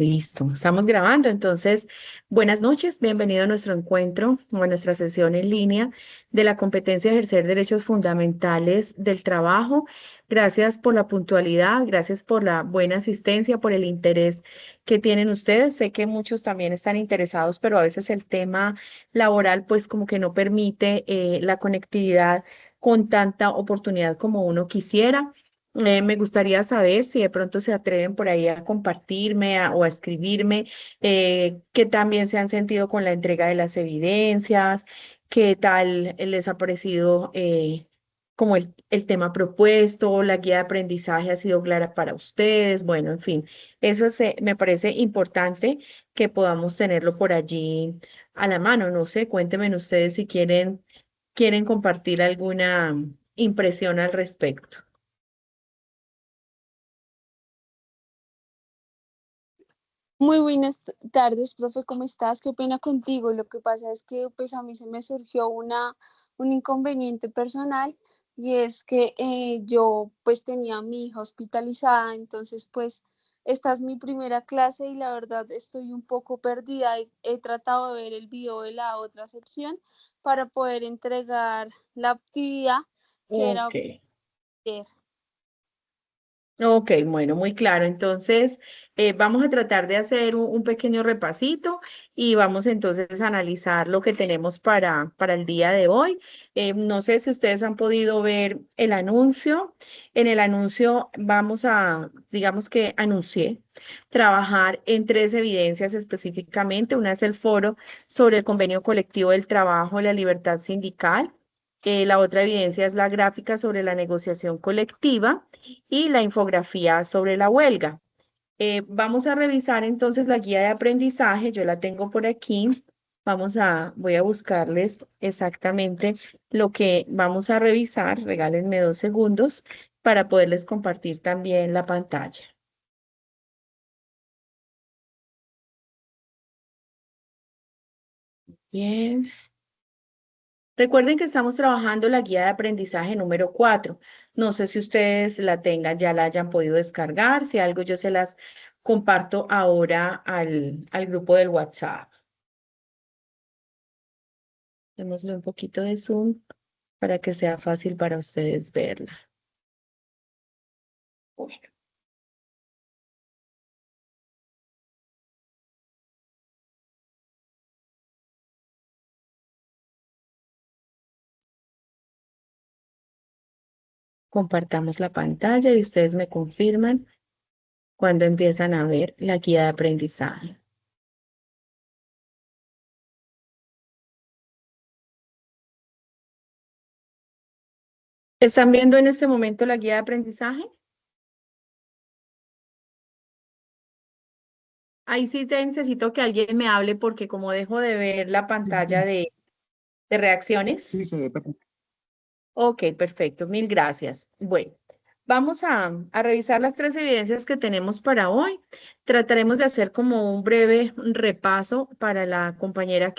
Listo, estamos grabando. Entonces, buenas noches, bienvenido a nuestro encuentro o a nuestra sesión en línea de la competencia de ejercer derechos fundamentales del trabajo. Gracias por la puntualidad, gracias por la buena asistencia, por el interés que tienen ustedes. Sé que muchos también están interesados, pero a veces el tema laboral pues como que no permite la conectividad con tanta oportunidad como uno quisiera. Me gustaría saber si de pronto se atreven por ahí a compartirme o a escribirme qué también se han sentido con la entrega de las evidencias, qué tal les ha parecido como el tema propuesto, la guía de aprendizaje ha sido clara para ustedes. Bueno, en fin, me parece importante que podamos tenerlo por allí a la mano. No sé, cuéntenme ustedes si quieren compartir alguna impresión al respecto. Muy buenas tardes, profe, ¿cómo estás? Qué pena contigo. Lo que pasa es que pues a mí se me surgió un inconveniente personal y es que yo pues tenía a mi hija hospitalizada, entonces pues esta es mi primera clase y la verdad estoy un poco perdida. He tratado de ver el video de la otra sección para poder entregar la actividad que era Ok. ayer. Ok, bueno, muy claro. Entonces, vamos a tratar de hacer un pequeño repasito y vamos entonces a analizar lo que tenemos para el día de hoy. No sé si ustedes han podido ver el anuncio. En el anuncio digamos que anuncié trabajar en tres evidencias específicamente. Una es el foro sobre el convenio colectivo del trabajo, la libertad sindical. La otra evidencia es la gráfica sobre la negociación colectiva y la infografía sobre la huelga. Vamos a revisar entonces la guía de aprendizaje, yo la tengo por aquí. Voy a buscarles exactamente lo que vamos a revisar. Regálenme 2 segundos para poderles compartir también la pantalla. Bien. Recuerden que estamos trabajando la guía de aprendizaje número 4. No sé si ustedes la tengan, ya la hayan podido descargar. Si algo, yo se las comparto ahora al grupo del WhatsApp. Démosle un poquito de zoom para que sea fácil para ustedes verla. Bueno, compartamos la pantalla y ustedes me confirman cuando empiezan a ver la guía de aprendizaje. ¿Están viendo en este momento la guía de aprendizaje? Ahí sí te necesito que alguien me hable porque como dejo de ver la Sí, sí, pantalla de reacciones. sí, se ve perfecto. Ok, perfecto, mil gracias. Bueno, vamos a revisar las tres evidencias que tenemos para hoy. Trataremos de hacer como un breve repaso para la compañera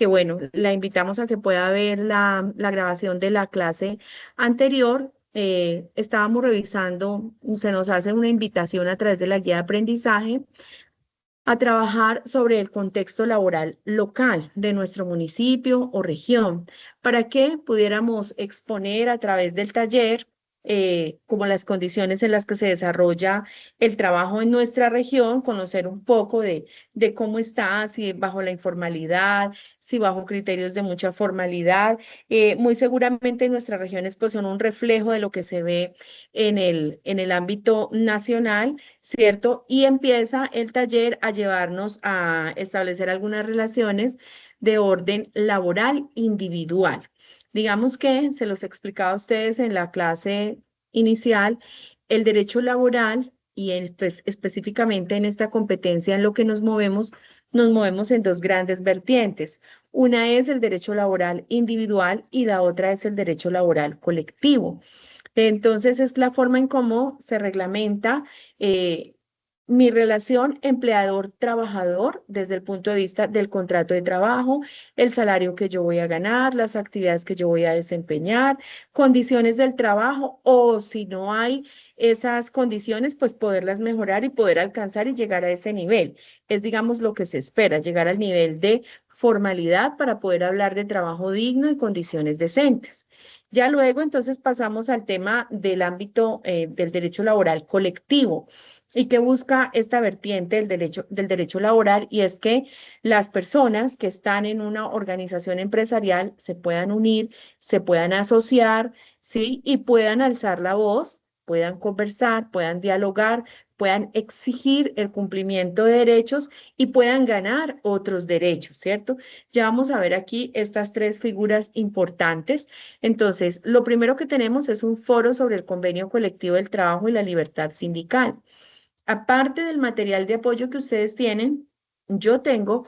bueno, la invitamos a que pueda ver la grabación de la clase anterior. Estábamos revisando, se nos hace una invitación a través de la guía de aprendizaje a trabajar sobre el contexto laboral local de nuestro municipio o región, para que pudiéramos exponer a través del taller como las condiciones en las que se desarrolla el trabajo en nuestra región, conocer un poco de cómo está, si bajo la informalidad, si bajo criterios de mucha formalidad. Muy seguramente nuestras regiones pues son un reflejo de lo que se ve en el ámbito nacional, ¿cierto? Y empieza el taller a llevarnos a establecer algunas relaciones de orden laboral individual. Digamos que se los explicaba a ustedes en la clase inicial, el derecho laboral y específicamente en esta competencia en lo que nos movemos en dos grandes vertientes. Una es el derecho laboral individual y la otra es el derecho laboral colectivo. Entonces, es la forma en cómo se reglamenta mi relación empleador-trabajador desde el punto de vista del contrato de trabajo, el salario que yo voy a ganar, las actividades que yo voy a desempeñar, condiciones del trabajo o si no hay esas condiciones, pues poderlas mejorar y poder alcanzar y llegar a ese nivel. Es, digamos, lo que se espera, llegar al nivel de formalidad para poder hablar de trabajo digno y condiciones decentes. Ya luego, entonces, pasamos al tema del ámbito del derecho laboral colectivo. ¿Y qué busca esta vertiente del derecho laboral? Y es que las personas que están en una organización empresarial se puedan unir, se puedan asociar, ¿sí? Y puedan alzar la voz, puedan conversar, puedan dialogar, puedan exigir el cumplimiento de derechos y puedan ganar otros derechos, ¿cierto? Ya vamos a ver aquí estas tres figuras importantes. Entonces, lo primero que tenemos es un foro sobre el convenio colectivo del trabajo y la libertad sindical. Aparte del material de apoyo que ustedes tienen, yo tengo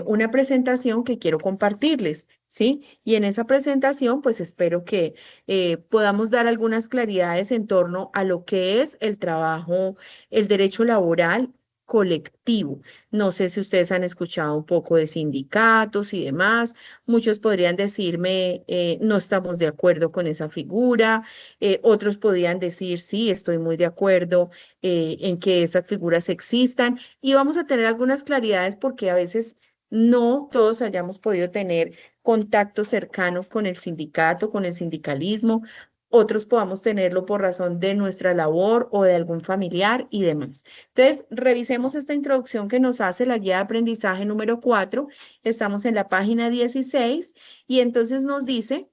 una presentación que quiero compartirles, ¿sí? Y en esa presentación, pues espero que podamos dar algunas claridades en torno a lo que es el trabajo, el derecho laboral colectivo. No sé si ustedes han escuchado un poco de sindicatos y demás. Muchos podrían decirme, no estamos de acuerdo con esa figura. Otros podrían decir, sí, estoy muy de acuerdo en que esas figuras existan y vamos a tener algunas claridades porque a veces no todos hayamos podido tener contactos cercanos con el sindicato, con el sindicalismo, otros podamos tenerlo por razón de nuestra labor o de algún familiar y demás. Entonces, revisemos esta introducción que nos hace la guía de aprendizaje número 4. Estamos en la página 16 y entonces nos dice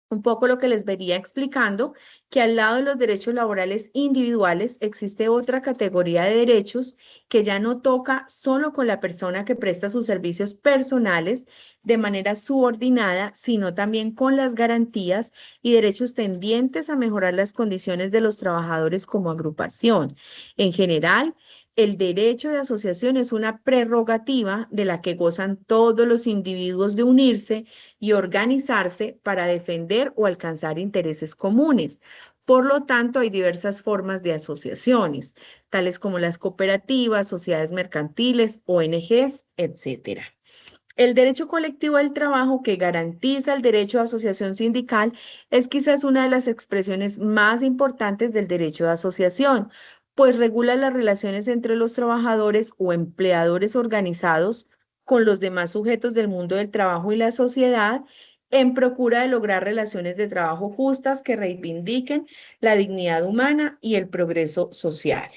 un poco lo que les venía explicando, que al lado de los derechos laborales individuales existe otra categoría de derechos que ya no toca solo con la persona que presta sus servicios personales de manera subordinada, sino también con las garantías y derechos tendientes a mejorar las condiciones de los trabajadores como agrupación. En general, el derecho de asociación es una prerrogativa de la que gozan todos los individuos de unirse y organizarse para defender o alcanzar intereses comunes. Por lo tanto, hay diversas formas de asociaciones, tales como las cooperativas, sociedades mercantiles, ONGs, etcétera. El derecho colectivo del trabajo que garantiza el derecho de asociación sindical es quizás una de las expresiones más importantes del derecho de asociación, pues regula las relaciones entre los trabajadores o empleadores organizados con los demás sujetos del mundo del trabajo y la sociedad en procura de lograr relaciones de trabajo justas que reivindiquen la dignidad humana y el progreso social.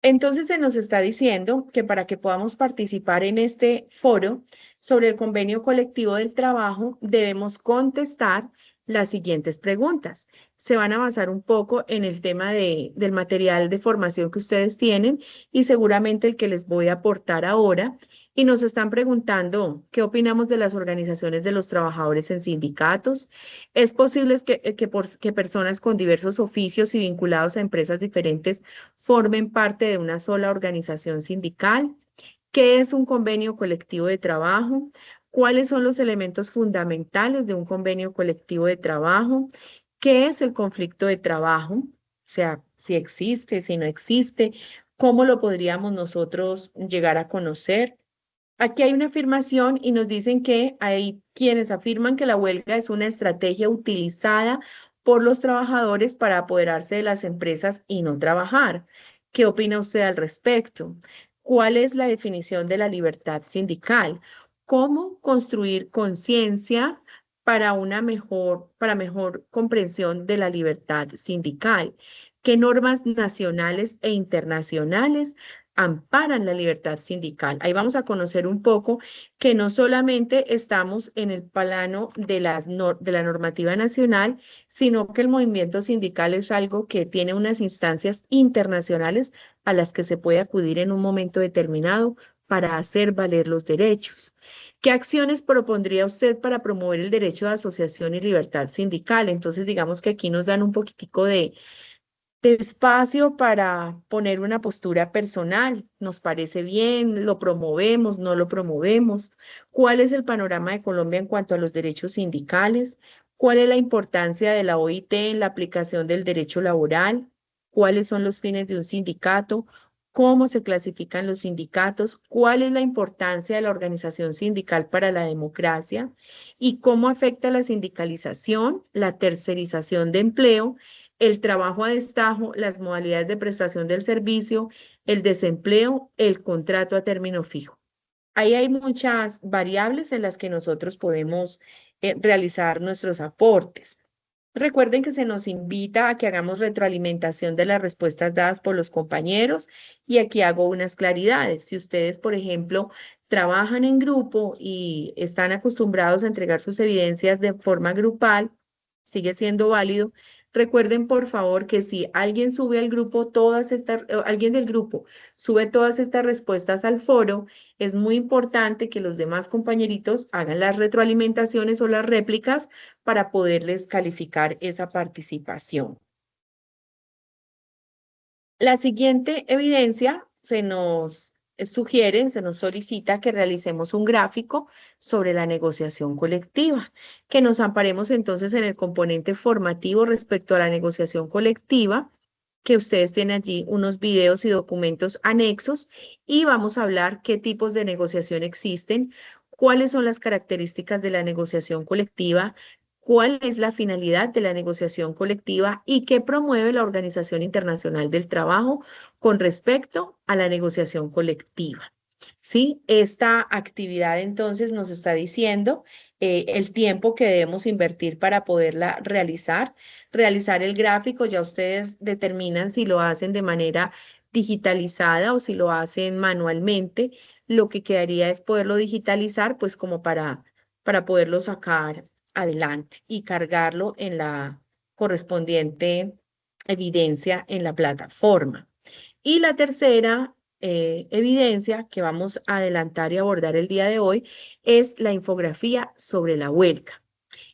Entonces se nos está diciendo que para que podamos participar en este foro sobre el convenio colectivo del trabajo, debemos contestar las siguientes preguntas. Se van a basar un poco en el tema del material de formación que ustedes tienen y seguramente el que les voy a aportar ahora. Y nos están preguntando qué opinamos de las organizaciones de los trabajadores en sindicatos. ¿Es posible que personas con diversos oficios y vinculados a empresas diferentes formen parte de una sola organización sindical? ¿Qué es un convenio colectivo de trabajo? ¿Cuáles son los elementos fundamentales de un convenio colectivo de trabajo? ¿Qué es el conflicto de trabajo? O sea, si existe, si no existe, ¿cómo lo podríamos nosotros llegar a conocer? Aquí hay una afirmación y nos dicen que hay quienes afirman que la huelga es una estrategia utilizada por los trabajadores para apoderarse de las empresas y no trabajar. ¿Qué opina usted al respecto? ¿Cuál es la definición de la libertad sindical? ¿Cómo construir conciencia para mejor comprensión de la libertad sindical? ¿Qué normas nacionales e internacionales amparan la libertad sindical? Ahí vamos a conocer un poco que no solamente estamos en el plano de de la normativa nacional, sino que el movimiento sindical es algo que tiene unas instancias internacionales a las que se puede acudir en un momento determinado para hacer valer los derechos. ¿Qué acciones propondría usted para promover el derecho de asociación y libertad sindical? Entonces, digamos que aquí nos dan un poquitico de espacio para poner una postura personal. ¿Nos parece bien? ¿Lo promovemos? ¿No lo promovemos? ¿Cuál es el panorama de Colombia en cuanto a los derechos sindicales? ¿Cuál es la importancia de la OIT en la aplicación del derecho laboral? cuáles son los fines de un sindicato, cómo se clasifican los sindicatos, cuál es la importancia de la organización sindical para la democracia y cómo afecta la sindicalización, la tercerización de empleo, el trabajo a destajo, las modalidades de prestación del servicio, el desempleo, el contrato a término fijo. Ahí hay muchas variables en las que nosotros podemos realizar nuestros aportes. Recuerden que se nos invita a que hagamos retroalimentación de las respuestas dadas por los compañeros y aquí hago unas claridades. Si ustedes, por ejemplo, trabajan en grupo y están acostumbrados a entregar sus evidencias de forma grupal, sigue siendo válido. Recuerden, por favor, que si alguien sube al grupo alguien del grupo sube todas estas respuestas al foro, es muy importante que los demás compañeritos hagan las retroalimentaciones o las réplicas para poderles calificar esa participación. La siguiente evidencia se nos sugiere, se nos solicita que realicemos un gráfico sobre la negociación colectiva, que nos amparemos entonces en el componente formativo respecto a la negociación colectiva, que ustedes tienen allí unos videos y documentos anexos y vamos a hablar qué tipos de negociación existen, cuáles son las características de la negociación colectiva, cuál es la finalidad de la negociación colectiva y qué promueve la Organización Internacional del Trabajo con respecto a la negociación colectiva. ¿Sí? Esta actividad entonces nos está diciendo el tiempo que debemos invertir para poderla realizar. Realizar el gráfico, ya ustedes determinan si lo hacen de manera digitalizada o si lo hacen manualmente. Lo que quedaría es poderlo digitalizar, pues como para poderlo sacar adelante y cargarlo en la correspondiente evidencia en la plataforma. Y la tercera evidencia que vamos a adelantar y abordar el día de hoy es la infografía sobre la huelga.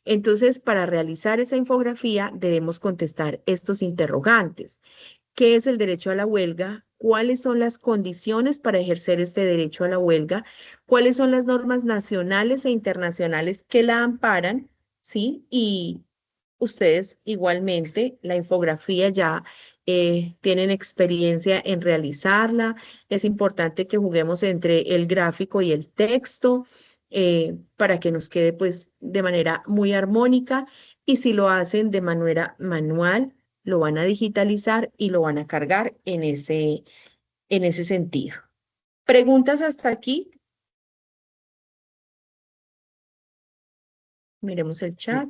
Entonces, para realizar esa infografía debemos contestar estos interrogantes. ¿Qué es el derecho a la huelga? ¿Cuáles son las condiciones para ejercer este derecho a la huelga? ¿Cuáles son las normas nacionales e internacionales que la amparan? ¿Sí? Y ustedes igualmente, la infografía ya tienen experiencia en realizarla. Es importante que juguemos entre el gráfico y el texto para que nos quede pues de manera muy armónica y si lo hacen de manera manual, lo van a digitalizar y lo van a cargar en ese sentido. ¿Preguntas hasta aquí? Miremos el chat.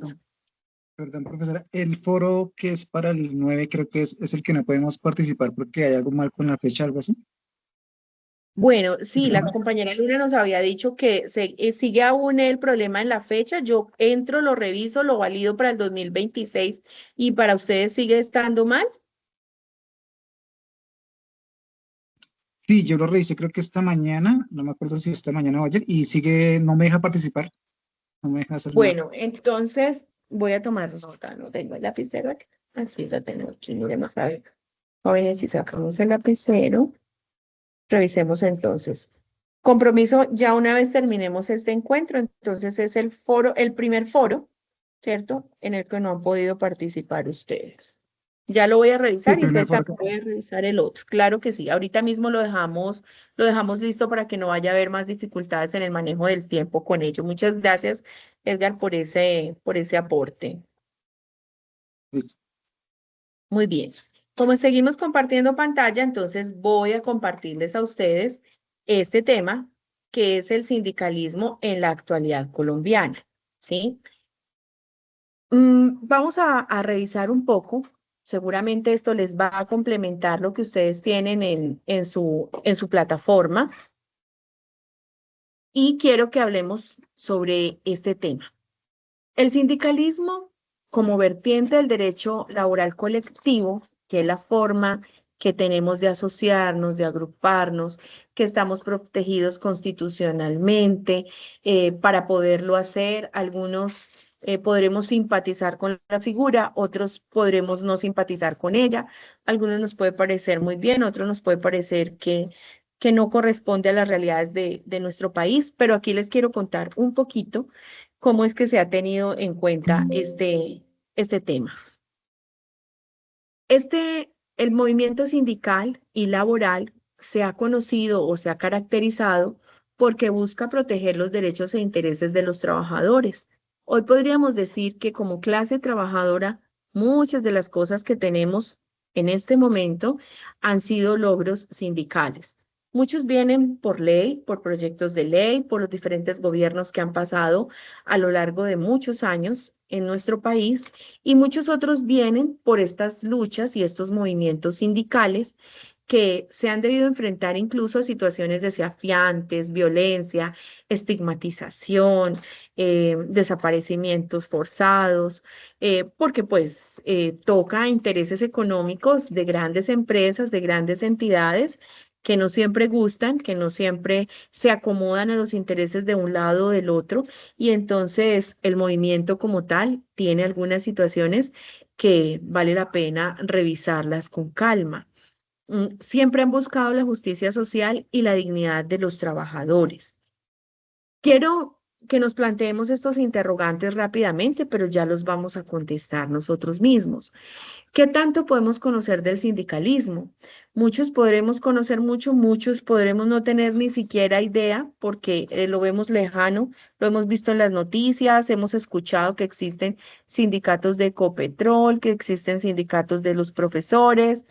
Perdón, profesora. El foro que es para el 9 creo que es el que no podemos participar porque hay algo mal con la fecha, algo así. Bueno, sí, la compañera Luna nos había dicho que sigue aún el problema en la fecha. Yo entro, lo reviso, lo valido para el 2026 y para ustedes sigue estando mal. Sí, yo lo revisé creo que esta mañana, no me acuerdo si esta mañana o ayer, y sigue, no me deja participar, no me deja hacer nada. Bueno, entonces voy a tomar nota, no tengo el lapicero aquí. Así lo tengo aquí, miremos a ver. Jóvenes, si sacamos el lapicero, revisemos entonces. Compromiso, ya una vez terminemos este encuentro, entonces es el foro, el primer foro, ¿cierto? En el que no han podido participar ustedes. Ya lo voy a Sí, revisar el y primer entonces foro. también voy a revisar el otro. Claro que sí. Ahorita mismo lo dejamos listo para que no vaya a haber más dificultades en el manejo del tiempo con ello. Muchas gracias, Edgar, por ese aporte. Listo. Muy bien. Como seguimos compartiendo pantalla, entonces voy a compartirles a ustedes este tema, que es el sindicalismo en la actualidad colombiana, ¿sí? Vamos a revisar un poco. Seguramente esto les va a complementar lo que ustedes tienen en su plataforma. Y quiero que hablemos sobre este tema. El sindicalismo como vertiente del derecho laboral colectivo, que es la forma que tenemos de asociarnos, de agruparnos, que estamos protegidos constitucionalmente para poderlo hacer. Algunos podremos simpatizar con la figura, otros podremos no simpatizar con ella. Algunos nos puede parecer muy bien, otros nos puede parecer que no corresponde a las realidades de nuestro país, pero aquí les quiero contar un poquito cómo es que se ha tenido en cuenta este tema. Este El movimiento sindical y laboral se ha conocido o se ha caracterizado porque busca proteger los derechos e intereses de los trabajadores. Hoy podríamos decir que como clase trabajadora, muchas de las cosas que tenemos en este momento han sido logros sindicales. Muchos vienen por ley, por proyectos de ley, por los diferentes gobiernos que han pasado a lo largo de muchos años en nuestro país y muchos otros vienen por estas luchas y estos movimientos sindicales que se han debido enfrentar incluso a situaciones desafiantes, violencia, estigmatización, desaparecimientos forzados, porque pues toca intereses económicos de grandes empresas, de grandes entidades que no siempre gustan, que no siempre se acomodan a los intereses de un lado o del otro, y entonces el movimiento como tal tiene algunas situaciones que vale la pena revisarlas con calma. Siempre han buscado la justicia social y la dignidad de los trabajadores. Quiero que nos planteemos estos interrogantes rápidamente, pero ya los vamos a contestar nosotros mismos. ¿Qué tanto podemos conocer del sindicalismo? Muchos podremos conocer mucho, muchos podremos no tener ni siquiera idea porque lo vemos lejano, lo hemos visto en las noticias, hemos escuchado que existen sindicatos de Ecopetrol, que existen sindicatos de los profesores,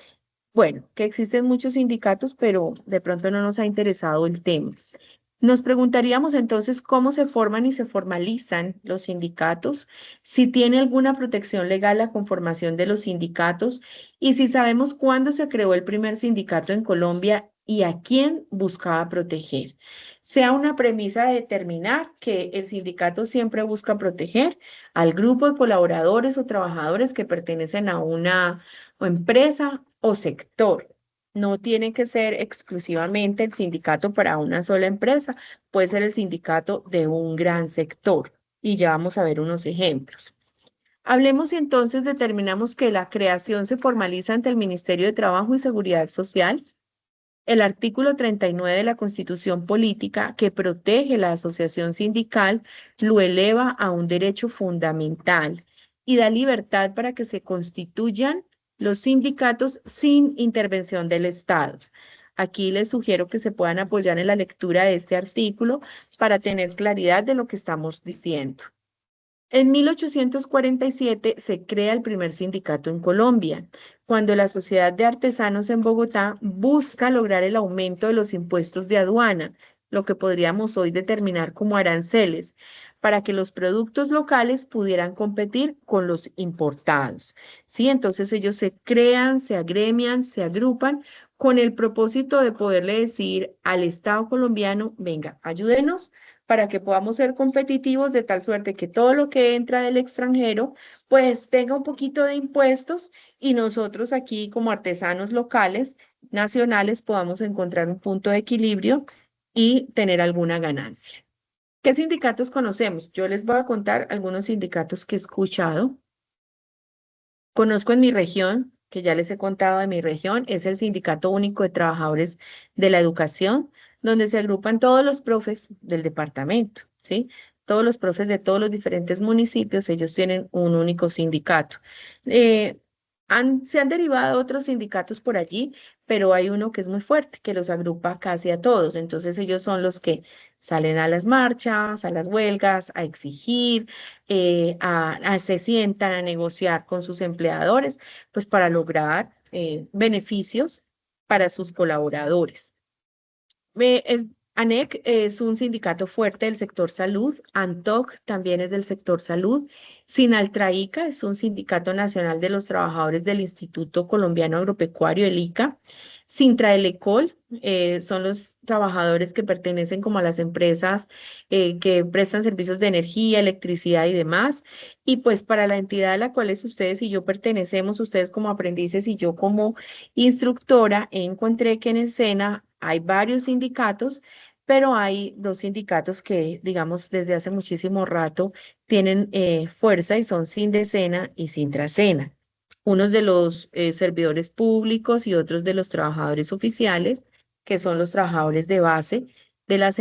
bueno, que existen muchos sindicatos, pero de pronto no nos ha interesado el tema. Nos preguntaríamos entonces cómo se forman y se formalizan los sindicatos, si tiene alguna protección legal la conformación de los sindicatos y si sabemos cuándo se creó el primer sindicato en Colombia y a quién buscaba proteger. Sea una premisa de determinar que el sindicato siempre busca proteger al grupo de colaboradores o trabajadores que pertenecen a una o empresa o sector. No tiene que ser exclusivamente el sindicato para una sola empresa, puede ser el sindicato de un gran sector. Y ya vamos a ver unos ejemplos. Hablemos y entonces determinamos que la creación se formaliza ante el Ministerio de Trabajo y Seguridad Social. El artículo 39 de la Constitución Política, que protege la asociación sindical, lo eleva a un derecho fundamental y da libertad para que se constituyan los sindicatos sin intervención del Estado. Aquí les sugiero que se puedan apoyar en la lectura de este artículo para tener claridad de lo que estamos diciendo. En 1847 se crea el primer sindicato en Colombia, cuando la Sociedad de Artesanos en Bogotá busca lograr el aumento de los impuestos de aduana, lo que podríamos hoy determinar como aranceles, para que los productos locales pudieran competir con los importados. ¿Sí? Entonces ellos se crean, se agremian, se agrupan con el propósito de poderle decir al Estado colombiano, venga, ayúdenos para que podamos ser competitivos de tal suerte que todo lo que entra del extranjero pues tenga un poquito de impuestos y nosotros aquí como artesanos locales, nacionales, podamos encontrar un punto de equilibrio y tener alguna ganancia. ¿Qué sindicatos conocemos? Yo les voy a contar algunos sindicatos que he escuchado. Conozco en mi región, que ya les he contado de mi región, es el Sindicato Único de Trabajadores de la Educación, donde se agrupan todos los profes del departamento, ¿sí? Todos los profes de todos los diferentes municipios, ellos tienen un único sindicato. Eh, se han derivado otros sindicatos por allí, pero hay uno que es muy fuerte, que los agrupa casi a todos. Entonces ellos son los que salen a las marchas, a las huelgas, a exigir, se sientan a negociar con sus empleadores, pues para lograr beneficios para sus colaboradores. ANEC es un sindicato fuerte del sector salud, ANTOC también es del sector salud, Sinaltraica es un sindicato nacional de los trabajadores del Instituto Colombiano Agropecuario, el ICA, Sintraelecol, son los trabajadores que pertenecen como a las empresas que prestan servicios de energía, electricidad y demás, y pues para la entidad a la cual ustedes y yo pertenecemos, ustedes como aprendices y yo como instructora, encontré que en el SENA hay varios sindicatos, pero hay dos sindicatos que, digamos, desde hace muchísimo rato tienen fuerza y son Sindecena y Sintrasena. Unos de los servidores públicos y otros de los trabajadores oficiales, que son los trabajadores de base de las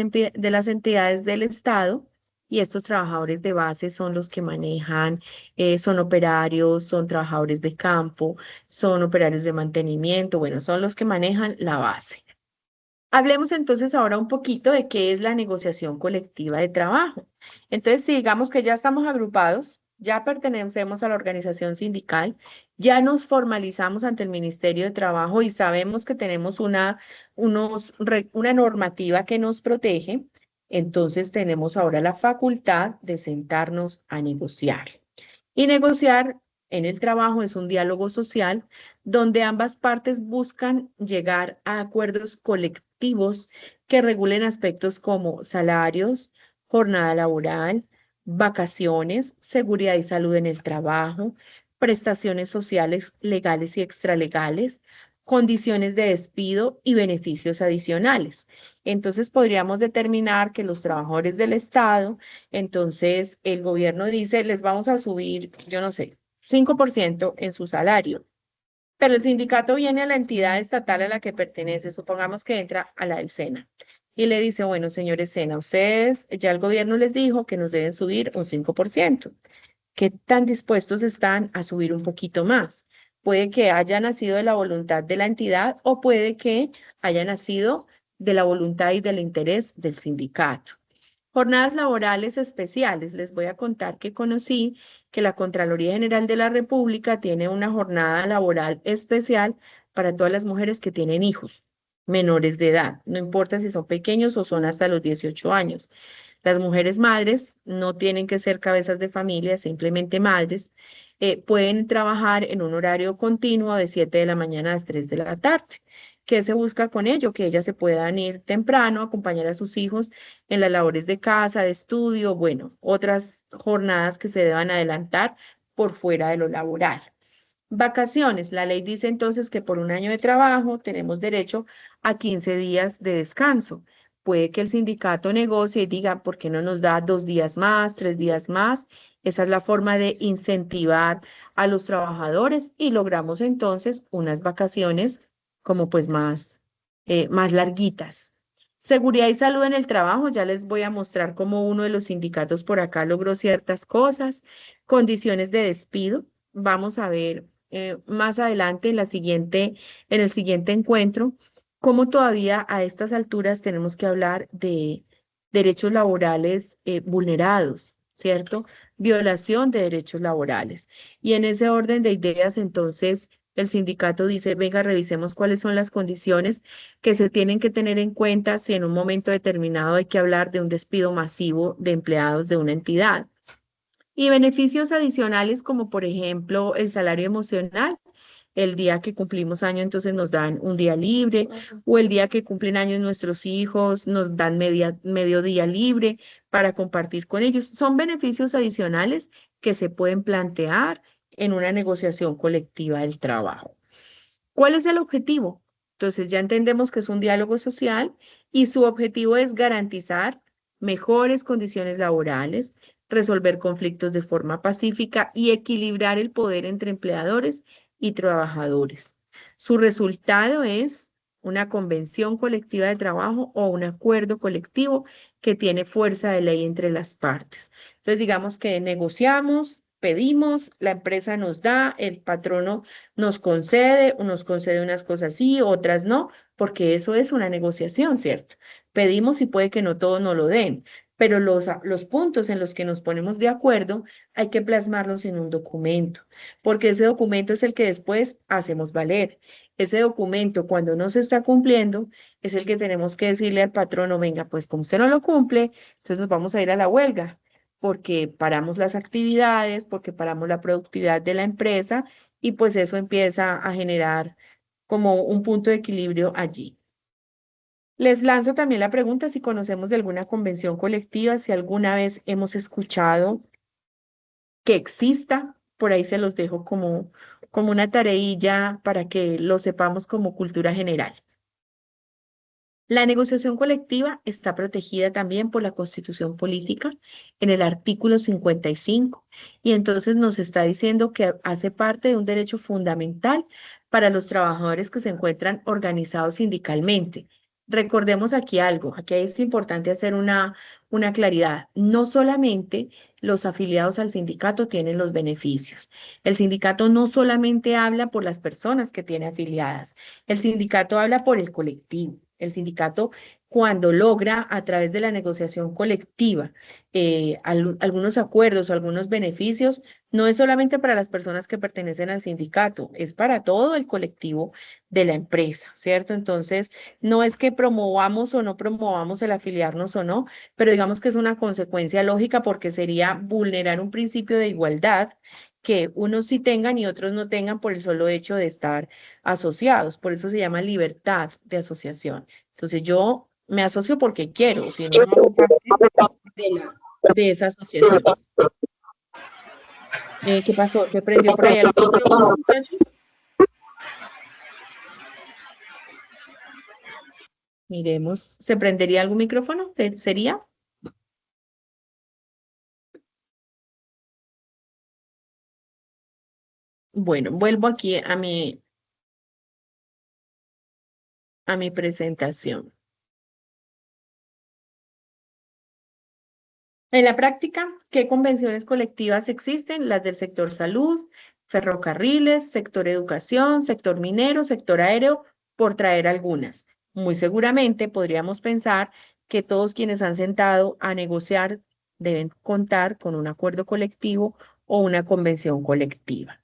entidades del Estado, y estos trabajadores de base son los que manejan, son operarios, son trabajadores de campo, son operarios de mantenimiento, bueno, son los que manejan la base. Hablemos entonces ahora un poquito de qué es la negociación colectiva de trabajo. Entonces, si digamos que ya estamos agrupados, ya pertenecemos a la organización sindical, ya nos formalizamos ante el Ministerio de Trabajo y sabemos que tenemos una normativa que nos protege, entonces tenemos ahora la facultad de sentarnos a negociar. Y negociar en el trabajo es un diálogo social donde ambas partes buscan llegar a acuerdos colectivos que regulen aspectos como salarios, jornada laboral, vacaciones, seguridad y salud en el trabajo, prestaciones sociales legales y extralegales, condiciones de despido y beneficios adicionales. Entonces podríamos determinar que los trabajadores del Estado, entonces el gobierno dice, les vamos a subir, yo no sé, 5% en su salario. Pero el sindicato viene a la entidad estatal a la que pertenece, supongamos que entra a la del SENA, y le dice, bueno, señores SENA, ustedes, ya el gobierno les dijo que nos deben subir un 5%. ¿Qué tan dispuestos están a subir un poquito más? Puede que haya nacido de la voluntad de la entidad o puede que haya nacido de la voluntad y del interés del sindicato. Jornadas laborales especiales. Les voy a contar que conocí que la Contraloría General de la República tiene una jornada laboral especial para todas las mujeres que tienen hijos menores de edad, no importa si son pequeños o son hasta los 18 años. Las mujeres madres no tienen que ser cabezas de familia, simplemente madres. Pueden trabajar en un horario continuo de 7 de la mañana a 3 de la tarde. ¿Qué se busca con ello? Que ellas se puedan ir temprano, acompañar a sus hijos en las labores de casa, de estudio, bueno, otras jornadas que se deban adelantar por fuera de lo laboral. Vacaciones. La ley dice entonces que por un año de trabajo tenemos derecho a 15 días de descanso. Puede que el sindicato negocie y diga, ¿por qué no nos da 2 días más, 3 días más? Esa es la forma de incentivar a los trabajadores y logramos entonces unas vacaciones como pues más larguitas. Seguridad y salud en el trabajo, ya les voy a mostrar cómo uno de los sindicatos por acá logró ciertas cosas. Condiciones de despido, vamos a ver más adelante en el siguiente encuentro, cómo todavía a estas alturas tenemos que hablar de derechos laborales vulnerados, ¿cierto? Violación de derechos laborales. Y en ese orden de ideas, entonces, el sindicato dice, venga, revisemos cuáles son las condiciones que se tienen que tener en cuenta si en un momento determinado hay que hablar de un despido masivo de empleados de una entidad. Y beneficios adicionales como por ejemplo el salario emocional. El día que cumplimos año, entonces nos dan un día libre, o el día que cumplen años nuestros hijos, nos dan medio día libre para compartir con ellos. Son beneficios adicionales que se pueden plantear en una negociación colectiva del trabajo. ¿Cuál es el objetivo? Entonces ya entendemos que es un diálogo social y su objetivo es garantizar mejores condiciones laborales, resolver conflictos de forma pacífica y equilibrar el poder entre empleadores y trabajadores. Su resultado es una convención colectiva de trabajo o un acuerdo colectivo que tiene fuerza de ley entre las partes. Entonces digamos que negociamos, pedimos, la empresa nos da, el patrono nos concede unas cosas sí, otras no, porque eso es una negociación, ¿cierto? Pedimos y puede que no todos nos lo den, pero los puntos en los que nos ponemos de acuerdo hay que plasmarlos en un documento, porque ese documento es el que después hacemos valer. Ese documento, cuando no se está cumpliendo, es el que tenemos que decirle al patrono, venga, pues como usted no lo cumple, entonces nos vamos a ir a la huelga porque paramos las actividades, porque paramos la productividad de la empresa y pues eso empieza a generar como un punto de equilibrio allí. Les lanzo también la pregunta si conocemos de alguna convención colectiva, si alguna vez hemos escuchado que exista, por ahí se los dejo como una tareilla para que lo sepamos como cultura general. La negociación colectiva está protegida también por la Constitución Política en el artículo 55 y entonces nos está diciendo que hace parte de un derecho fundamental para los trabajadores que se encuentran organizados sindicalmente. Recordemos aquí algo, aquí es importante hacer una claridad. No solamente los afiliados al sindicato tienen los beneficios. El sindicato no solamente habla por las personas que tiene afiliadas, el sindicato habla por el colectivo. El sindicato, cuando logra a través de la negociación colectiva algunos acuerdos o algunos beneficios, no es solamente para las personas que pertenecen al sindicato, es para todo el colectivo de la empresa, ¿cierto? Entonces, no es que promovamos o no promovamos el afiliarnos o no, pero digamos que es una consecuencia lógica porque sería vulnerar un principio de igualdad que unos sí tengan y otros no tengan por el solo hecho de estar asociados. Por eso se llama libertad de asociación. Entonces yo me asocio porque quiero, si no, no hago parte de esa asociación. ¿Qué pasó? ¿Se prendió por ahí el micrófono, muchachos? Miremos, ¿se prendería algún micrófono? ¿Sería? Bueno, vuelvo aquí a mi presentación. En la práctica, ¿qué convenciones colectivas existen? Las del sector salud, ferrocarriles, sector educación, sector minero, sector aéreo, por traer algunas. Muy seguramente podríamos pensar que todos quienes han sentado a negociar deben contar con un acuerdo colectivo o una convención colectiva.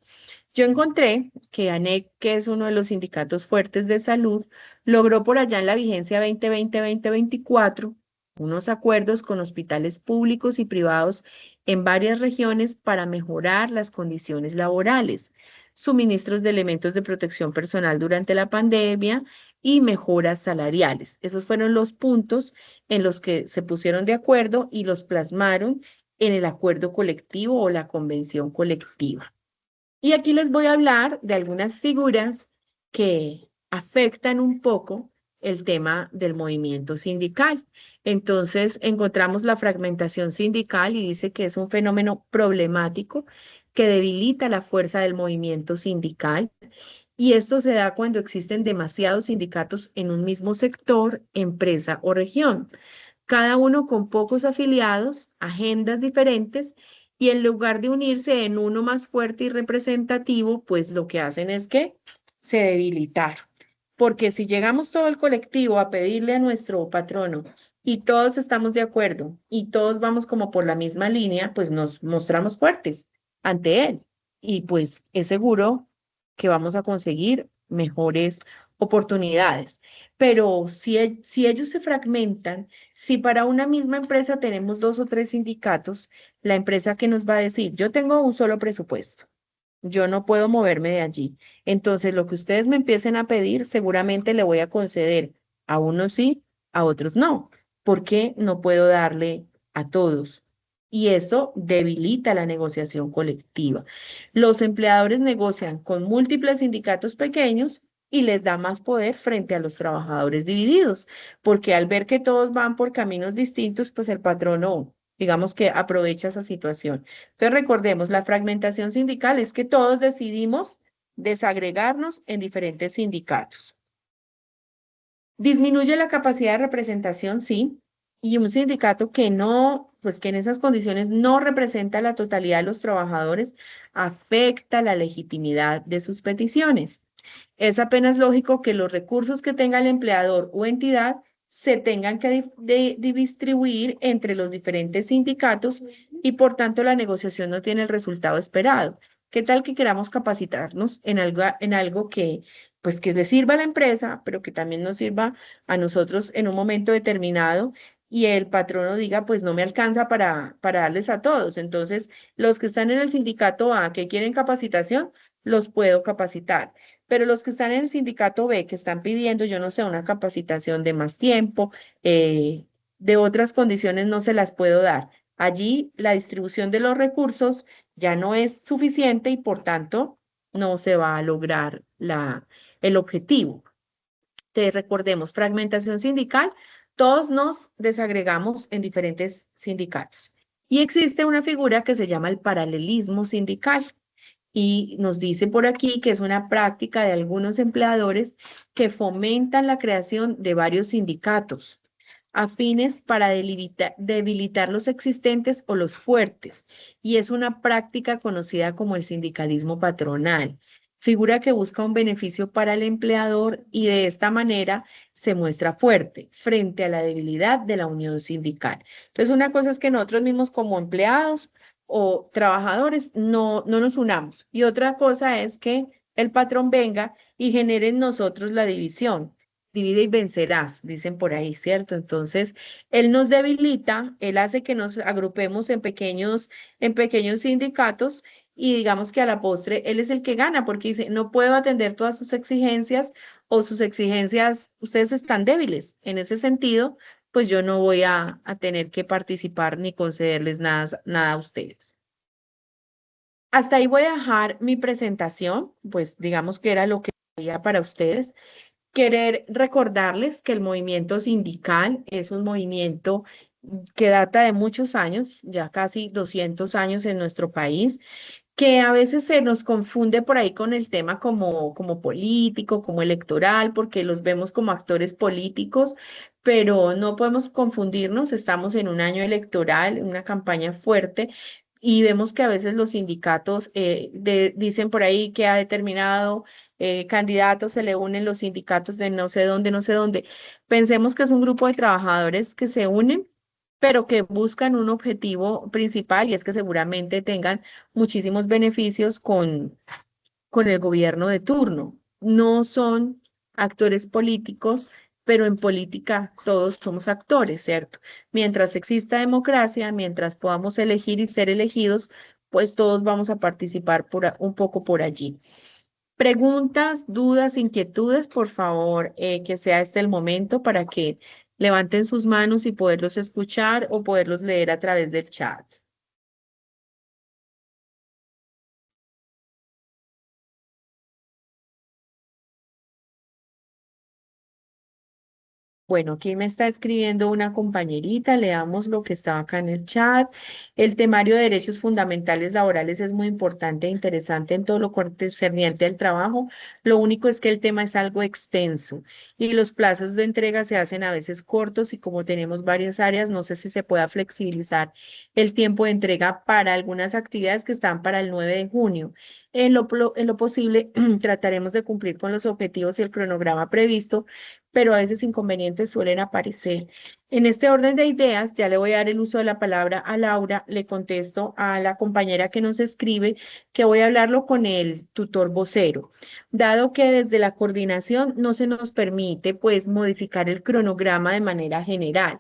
Yo encontré que ANEC, que es uno de los sindicatos fuertes de salud, logró por allá en la vigencia 2020-2024 unos acuerdos con hospitales públicos y privados en varias regiones para mejorar las condiciones laborales, suministros de elementos de protección personal durante la pandemia y mejoras salariales. Esos fueron los puntos en los que se pusieron de acuerdo y los plasmaron en el acuerdo colectivo o la convención colectiva. Y aquí les voy a hablar de algunas figuras que afectan un poco el tema del movimiento sindical. Entonces, encontramos la fragmentación sindical y dice que es un fenómeno problemático que debilita la fuerza del movimiento sindical. Y esto se da cuando existen demasiados sindicatos en un mismo sector, empresa o región, cada uno con pocos afiliados, agendas diferentes, y en lugar de unirse en uno más fuerte y representativo, pues lo que hacen es que se debilitaron. Porque si llegamos todo el colectivo a pedirle a nuestro patrono y todos estamos de acuerdo y todos vamos como por la misma línea, pues nos mostramos fuertes ante él. Y pues es seguro que vamos a conseguir mejores oportunidades. Pero si ellos se fragmentan, si para una misma empresa tenemos 2 o 3 sindicatos, la empresa que nos va a decir, yo tengo un solo presupuesto, yo no puedo moverme de allí. Entonces, lo que ustedes me empiecen a pedir, seguramente le voy a conceder a unos sí, a otros no, porque no puedo darle a todos. Y eso debilita la negociación colectiva. Los empleadores negocian con múltiples sindicatos pequeños y les da más poder frente a los trabajadores divididos, porque al ver que todos van por caminos distintos, pues el patrono, digamos que aprovecha esa situación. Entonces recordemos, la fragmentación sindical es que todos decidimos desagregarnos en diferentes sindicatos. Disminuye la capacidad de representación, sí, y un sindicato que no, pues que en esas condiciones no representa la totalidad de los trabajadores, afecta la legitimidad de sus peticiones. Es apenas lógico que los recursos que tenga el empleador o entidad se tengan que distribuir entre los diferentes sindicatos y por tanto la negociación no tiene el resultado esperado. ¿Qué tal que queramos capacitarnos en algo que, pues, que le sirva a la empresa, pero que también nos sirva a nosotros en un momento determinado? Y el patrono diga, pues no me alcanza para darles a todos. Entonces, los que están en el sindicato A, que quieren capacitación, los puedo capacitar. Pero los que están en el sindicato B, que están pidiendo, yo no sé, una capacitación de más tiempo, de otras condiciones, no se las puedo dar. Allí la distribución de los recursos ya no es suficiente y por tanto no se va a lograr el objetivo. Entonces, recordemos, fragmentación sindical, todos nos desagregamos en diferentes sindicatos. Y existe una figura que se llama el paralelismo sindical. y nos dice por aquí que es una práctica de algunos empleadores que fomentan la creación de varios sindicatos afines para debilitar los existentes o los fuertes, y es una práctica conocida como el sindicalismo patronal. Figura que busca un beneficio para el empleador y de esta manera se muestra fuerte frente a la debilidad de la unión sindical. Entonces, una cosa es que nosotros mismos como empleados o trabajadores no nos unamos, y otra cosa es que el patrón venga y genere en nosotros la división. Divide y vencerás, dicen por ahí, ¿cierto? Entonces, él nos debilita, él hace que nos agrupemos en pequeños sindicatos, y digamos que a la postre él es el que gana porque dice, no puedo atender todas sus exigencias, o sus exigencias, ustedes están débiles. En ese sentido, pues yo no voy a tener que participar ni concederles nada a ustedes. Hasta ahí voy a dejar mi presentación, pues digamos que era lo que había para ustedes. Querer recordarles que el movimiento sindical es un movimiento que data de muchos años, ya casi 200 años en nuestro país, que a veces se nos confunde por ahí con el tema como político, como electoral, porque los vemos como actores políticos, pero no podemos confundirnos. Estamos en un año electoral, en una campaña fuerte, y vemos que a veces los sindicatos dicen por ahí que a determinado candidato se le unen los sindicatos de no sé dónde, no sé dónde. Pensemos que es un grupo de trabajadores que se unen, pero que buscan un objetivo principal, y es que seguramente tengan muchísimos beneficios con el gobierno de turno. No son actores políticos, pero en política todos somos actores, ¿cierto? Mientras exista democracia, mientras podamos elegir y ser elegidos, pues todos vamos a participar un poco por allí. Preguntas, dudas, inquietudes, por favor, que sea este el momento para que levanten sus manos y poderlos escuchar o poderlos leer a través del chat. Bueno, aquí me está escribiendo una compañerita, leamos lo que estaba acá en el chat. El temario de derechos fundamentales laborales es muy importante e interesante en todo lo concerniente al trabajo. Lo único es que el tema es algo extenso y los plazos de entrega se hacen a veces cortos, y como tenemos varias áreas, no sé si se pueda flexibilizar el tiempo de entrega para algunas actividades que están para el 9 de junio. En lo posible, trataremos de cumplir con los objetivos y el cronograma previsto, pero a veces inconvenientes suelen aparecer. En este orden de ideas, ya le voy a dar el uso de la palabra a Laura. Le contesto a la compañera que nos escribe que voy a hablarlo con el tutor vocero, dado que desde la coordinación no se nos permite pues modificar el cronograma de manera general.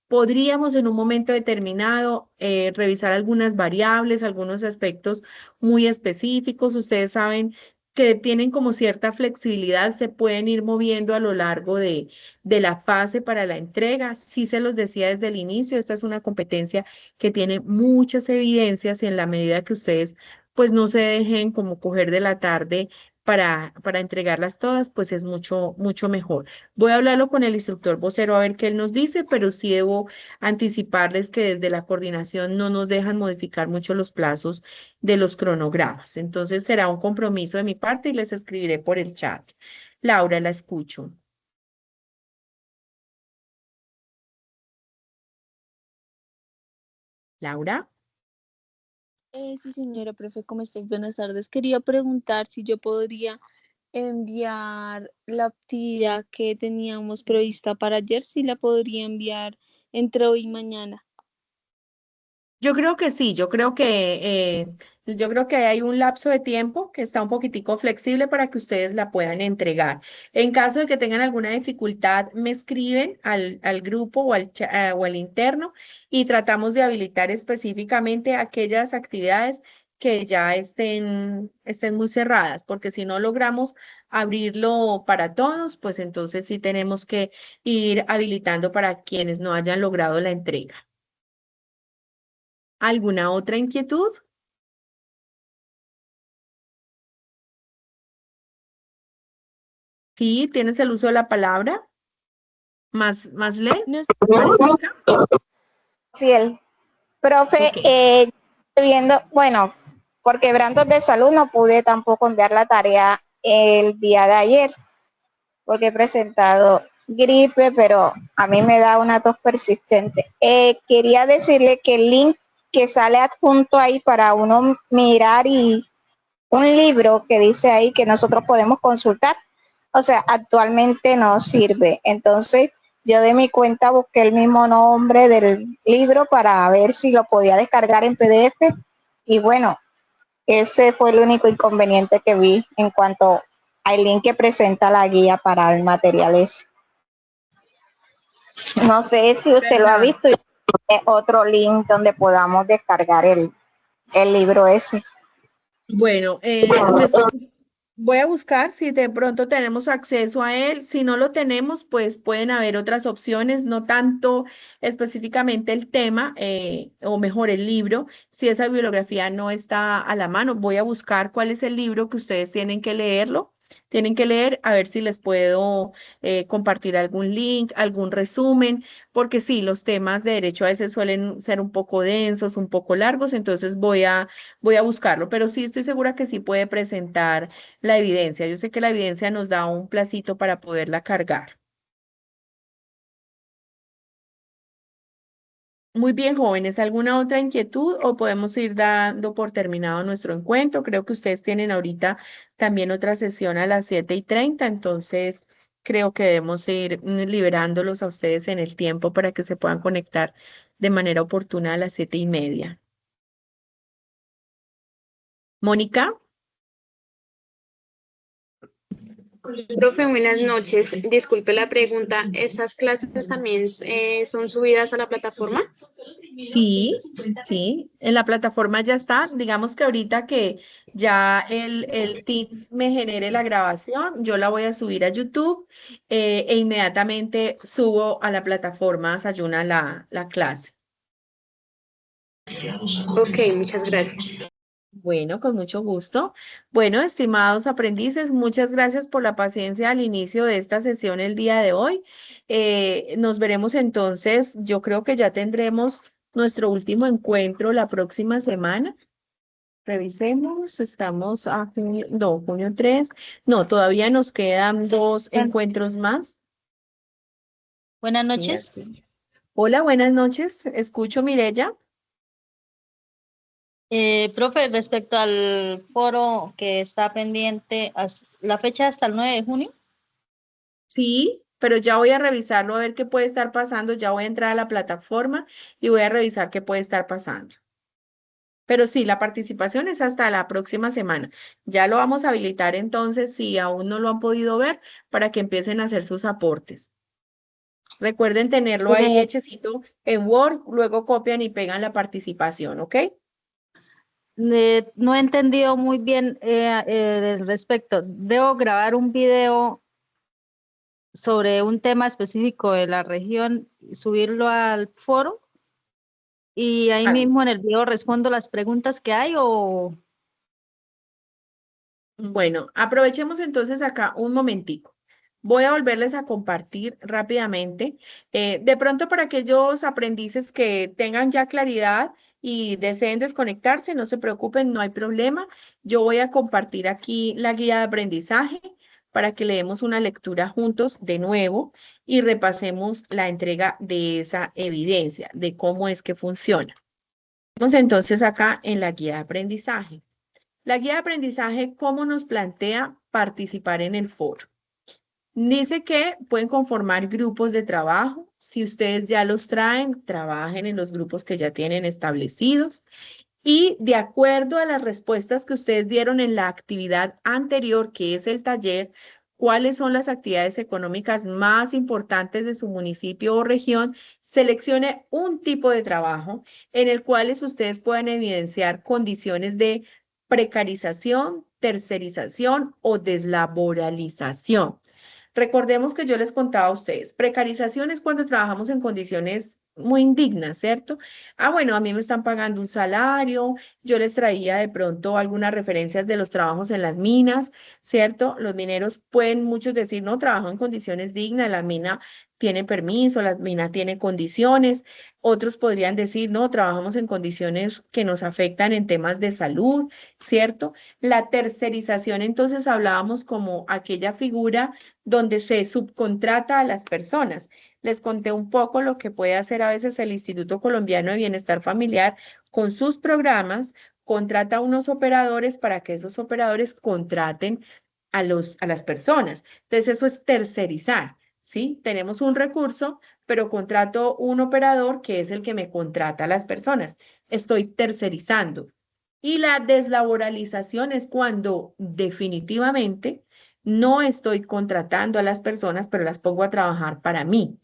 Podríamos en un momento determinado revisar algunas variables, algunos aspectos muy específicos. Ustedes saben que tienen como cierta flexibilidad, se pueden ir moviendo a lo largo de la fase para la entrega. Sí se los decía desde el inicio, esta es una competencia que tiene muchas evidencias, y en la medida que ustedes pues no se dejen como coger de la tarde para entregarlas todas, pues es mucho mejor. Voy a hablarlo con el instructor vocero a ver qué él nos dice, pero sí debo anticiparles que desde la coordinación no nos dejan modificar mucho los plazos de los cronogramas. Entonces será un compromiso de mi parte y les escribiré por el chat. Laura, la escucho. Laura. Sí, señora profe, ¿cómo está? Buenas tardes. Quería preguntar si yo podría enviar la actividad que teníamos prevista para ayer, si la podría enviar entre hoy y mañana. Yo creo que sí, yo creo que hay un lapso de tiempo que está un poquitico flexible para que ustedes la puedan entregar. En caso de que tengan alguna dificultad, me escriben al grupo o al interno, y tratamos de habilitar específicamente aquellas actividades que ya estén muy cerradas, porque si no logramos abrirlo para todos, pues entonces sí tenemos que ir habilitando para quienes no hayan logrado la entrega. ¿Alguna otra inquietud? Sí, tienes el uso de la palabra. ¿Más ley? No, Sí, el profe, Ok. estoy viendo, bueno, por quebrantos de salud no pude tampoco enviar la tarea el día de ayer, porque he presentado gripe, pero a mí me da una tos persistente. Quería decirle que el link que sale adjunto ahí para uno mirar y un libro que dice ahí que nosotros podemos consultar, o sea, actualmente no sirve. Entonces, yo de mi cuenta busqué el mismo nombre del libro para ver si lo podía descargar en PDF y bueno, ese fue el único inconveniente que vi en cuanto al link que presenta la guía para el material ese. No sé si usted lo ha ¿Verdad? visto y tiene otro link donde podamos descargar el libro ese. Bueno, voy a buscar si de pronto tenemos acceso a él. Si no lo tenemos, pues pueden haber otras opciones, no tanto específicamente el tema, o mejor el libro. Si esa bibliografía no está a la mano, voy a buscar cuál es el libro que ustedes tienen que leerlo. Tienen que leer a ver si les puedo compartir algún link, algún resumen, porque sí, los temas de derecho a veces suelen ser un poco densos, un poco largos, entonces voy a buscarlo, pero sí estoy segura que sí puede presentar la evidencia. Yo sé que la evidencia nos da un placito para poderla cargar. Muy bien, jóvenes, ¿alguna otra inquietud o podemos ir dando por terminado nuestro encuentro? Creo que ustedes tienen ahorita también otra sesión a las 7:30, entonces creo que debemos ir liberándolos a ustedes en el tiempo para que se puedan conectar de manera oportuna a las 7:30. Mónica. Profe, buenas noches. Disculpe la pregunta. ¿Estas clases también son subidas a la plataforma? Sí, sí, en la plataforma ya está. Digamos que ahorita que ya el Teams me genere la grabación, yo la voy a subir a YouTube, e inmediatamente subo a la plataforma Sayuna la clase. Ok, muchas gracias. Bueno, con mucho gusto. Bueno, estimados aprendices, muchas gracias por la paciencia al inicio de esta sesión el día de hoy. Nos veremos entonces, yo creo que ya tendremos nuestro último encuentro la próxima semana. Revisemos, estamos a junio, no, junio 3. No, todavía nos quedan dos encuentros más. Buenas Sí, noches. aquí. Hola, buenas noches. Escucho, Mirella. Profe, respecto al foro que está pendiente, la fecha hasta el 9 de junio. Sí, pero ya voy a revisarlo a ver qué puede estar pasando. Ya voy a entrar a la plataforma y voy a revisar qué puede estar pasando. Pero sí, la participación es hasta la próxima semana. Ya lo vamos a habilitar entonces, si aún no lo han podido ver, para que empiecen a hacer sus aportes. Recuerden tenerlo ahí hechecito en Word, luego copian y pegan la participación, ¿ok? No he entendido muy bien el respecto. ¿Debo grabar un video sobre un tema específico de la región, subirlo al foro y ahí Ah, mismo en el video respondo las preguntas que hay o... bueno, aprovechemos entonces acá un momentico. Voy a volverles a compartir rápidamente. De pronto para aquellos aprendices que tengan ya claridad y deseen desconectarse, no se preocupen, no hay problema. Yo voy a compartir aquí la guía de aprendizaje para que le demos una lectura juntos de nuevo y repasemos la entrega de esa evidencia, de cómo es que funciona. Vamos entonces acá en la guía de aprendizaje. La guía de aprendizaje, ¿cómo nos plantea participar en el foro? Dice que pueden conformar grupos de trabajo. Si ustedes ya los traen, trabajen en los grupos que ya tienen establecidos. Y de acuerdo a las respuestas que ustedes dieron en la actividad anterior, que es el taller, cuáles son las actividades económicas más importantes de su municipio o región, seleccione un tipo de trabajo en el cual ustedes puedan evidenciar condiciones de precarización, tercerización o deslaboralización. Recordemos que yo les contaba a ustedes, precarización es cuando trabajamos en condiciones muy indignas, ¿cierto? Ah, bueno, a mí me están pagando un salario, yo les traía de pronto algunas referencias de los trabajos en las minas, ¿cierto? Los mineros pueden muchos decir, no, trabajo en condiciones dignas, la mina tiene permiso, la mina tiene condiciones. Otros podrían decir, no, trabajamos en condiciones que nos afectan en temas de salud, ¿cierto? La tercerización, entonces hablábamos como aquella figura donde se subcontrata a las personas. Les conté un poco lo que puede hacer a veces el Instituto Colombiano de Bienestar Familiar con sus programas, contrata a unos operadores para que esos operadores contraten a las personas. Entonces, eso es tercerizar, ¿sí? Tenemos un recurso, pero contrato un operador que es el que me contrata a las personas. Estoy tercerizando. Y la deslaboralización es cuando definitivamente no estoy contratando a las personas, pero las pongo a trabajar para mí.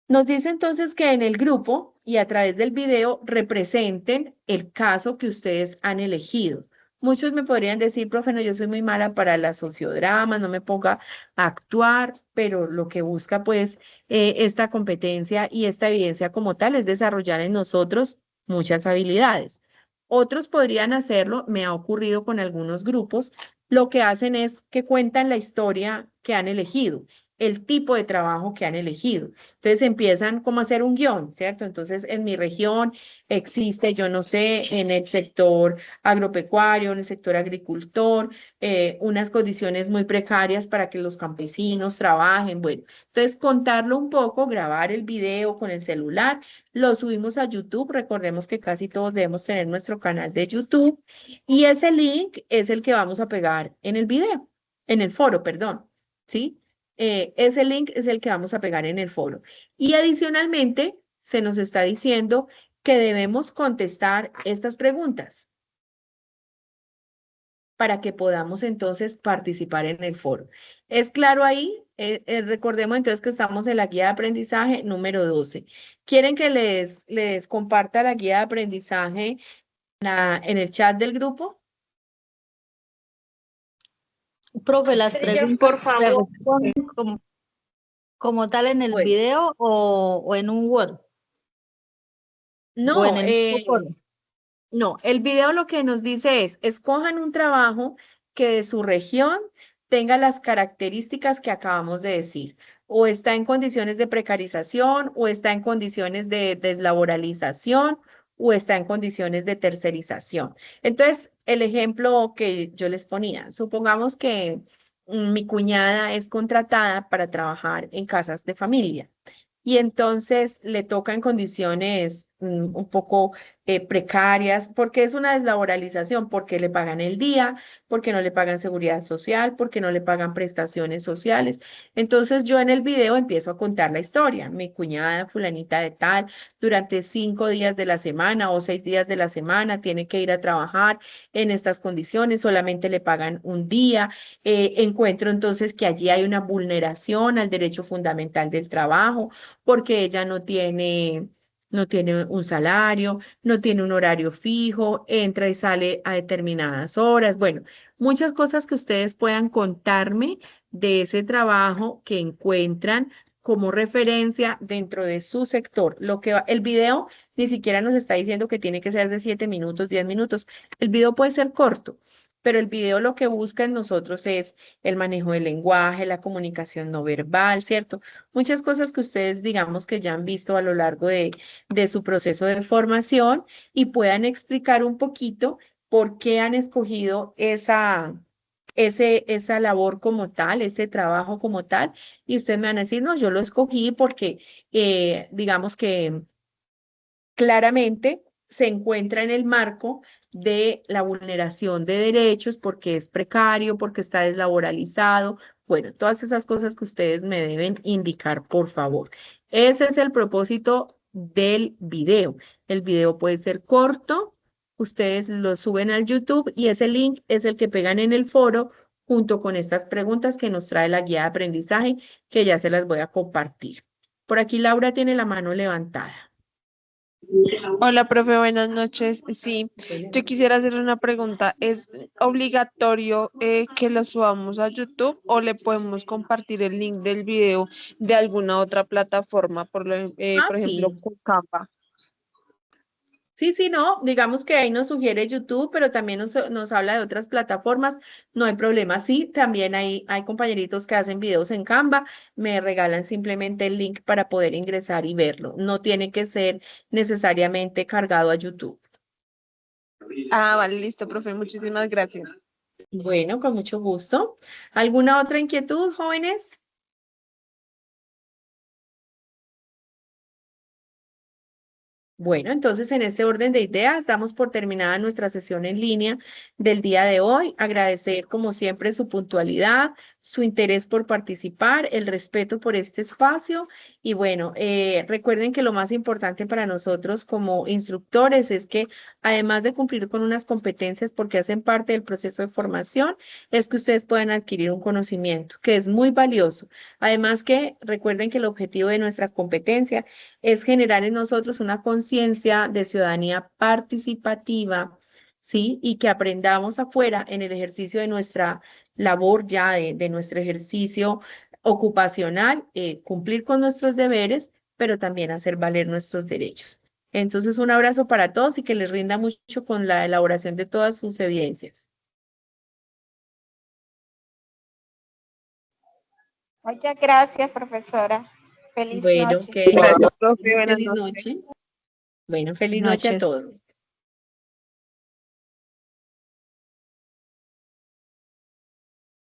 Nos dice entonces que en el grupo y a través del video representen el caso que ustedes han elegido. Muchos me podrían decir, profe, no, yo soy muy mala para las sociodramas, no me ponga a actuar, pero lo que busca pues esta competencia y esta evidencia como tal es desarrollar en nosotros muchas habilidades. Otros podrían hacerlo, me ha ocurrido con algunos grupos, lo que hacen es que cuentan la historia que han elegido, el tipo de trabajo que han elegido. Entonces empiezan como a hacer un guión, ¿cierto? Entonces en mi región existe, yo no sé, en el sector agropecuario, en el sector agricultor, unas condiciones muy precarias para que los campesinos trabajen. Bueno, entonces contarlo un poco, grabar el video con el celular, lo subimos a YouTube. Recordemos que casi todos debemos tener nuestro canal de YouTube y ese link es el que vamos a pegar en el video, en el foro, perdón, ¿sí? Ese link es el que vamos a pegar en el foro. Y adicionalmente, se nos está diciendo que debemos contestar estas preguntas para que podamos entonces participar en el foro. ¿Es claro ahí? Recordemos entonces que estamos en la guía de aprendizaje número 12. ¿Quieren que les comparta la guía de aprendizaje en el chat del grupo? Profe, las Sí, preguntas por se favor. responden como tal en el Bueno, video o en un Word o en no, el mismo foro. no, el video lo que nos dice es, escojan un trabajo que de su región tenga las características que acabamos de decir, o está en condiciones de precarización, o está en condiciones de deslaboralización, o está en condiciones de tercerización. Entonces, el ejemplo que yo les ponía, supongamos que mi cuñada es contratada para trabajar en casas de familia y entonces le toca en condiciones un poco precarias, porque es una deslaboralización, porque le pagan el día, porque no le pagan seguridad social, porque no le pagan prestaciones sociales. Entonces yo en el video empiezo a contar la historia. Mi cuñada fulanita de tal, durante 5 días de la semana o 6 días de la semana tiene que ir a trabajar en estas condiciones, solamente le pagan un día. Encuentro entonces que allí hay una vulneración al derecho fundamental del trabajo porque ella no tiene un salario, no tiene un horario fijo, entra y sale a determinadas horas. Bueno, muchas cosas que ustedes puedan contarme de ese trabajo que encuentran como referencia dentro de su sector. El video ni siquiera nos está diciendo que tiene que ser de 7 minutos, 10 minutos. El video puede ser corto, pero el video lo que busca en nosotros es el manejo del lenguaje, la comunicación no verbal, ¿cierto? Muchas cosas que ustedes digamos que ya han visto a lo largo de su proceso de formación y puedan explicar un poquito por qué han escogido esa labor como tal, ese trabajo como tal. Y ustedes me van a decir, no, yo lo escogí porque digamos que claramente se encuentra en el marco de la vulneración de derechos porque es precario, porque está deslaboralizado. Bueno, todas esas cosas que ustedes me deben indicar, por favor. Ese es el propósito del video. El video puede ser corto, ustedes lo suben al YouTube y ese link es el que pegan en el foro junto con estas preguntas que nos trae la guía de aprendizaje que ya se las voy a compartir. Por aquí Laura tiene la mano levantada. Hola, profe, buenas noches. Sí, yo quisiera hacerle una pregunta. ¿Es obligatorio que lo subamos a YouTube o le podemos compartir el link del video de alguna otra plataforma, por ejemplo, Sí. con Canva? Sí, no, digamos que ahí nos sugiere YouTube, pero también nos habla de otras plataformas, no hay problema. Sí, también hay compañeritos que hacen videos en Canva, me regalan simplemente el link para poder ingresar y verlo. No tiene que ser necesariamente cargado a YouTube. Ah, vale, listo, profe, muchísimas gracias. Bueno, con mucho gusto. ¿Alguna otra inquietud, jóvenes? Bueno, entonces en este orden de ideas damos por terminada nuestra sesión en línea del día de hoy. Agradecer como siempre su puntualidad, su interés por participar, el respeto por este espacio y bueno, recuerden que lo más importante para nosotros como instructores es que además de cumplir con unas competencias porque hacen parte del proceso de formación, es que ustedes puedan adquirir un conocimiento que es muy valioso. Además que recuerden que el objetivo de nuestra competencia es generar en nosotros una conciencia de ciudadanía participativa, ¿sí? Y que aprendamos afuera en el ejercicio de nuestra labor ya, de nuestro ejercicio ocupacional, cumplir con nuestros deberes, pero también hacer valer nuestros derechos. Entonces, un abrazo para todos y que les rinda mucho con la elaboración de todas sus evidencias. Muchas gracias, profesora. Feliz Bueno, noche. que Gracias, profe, buenas feliz noches. noche. Bueno, feliz noche a Noches. todos.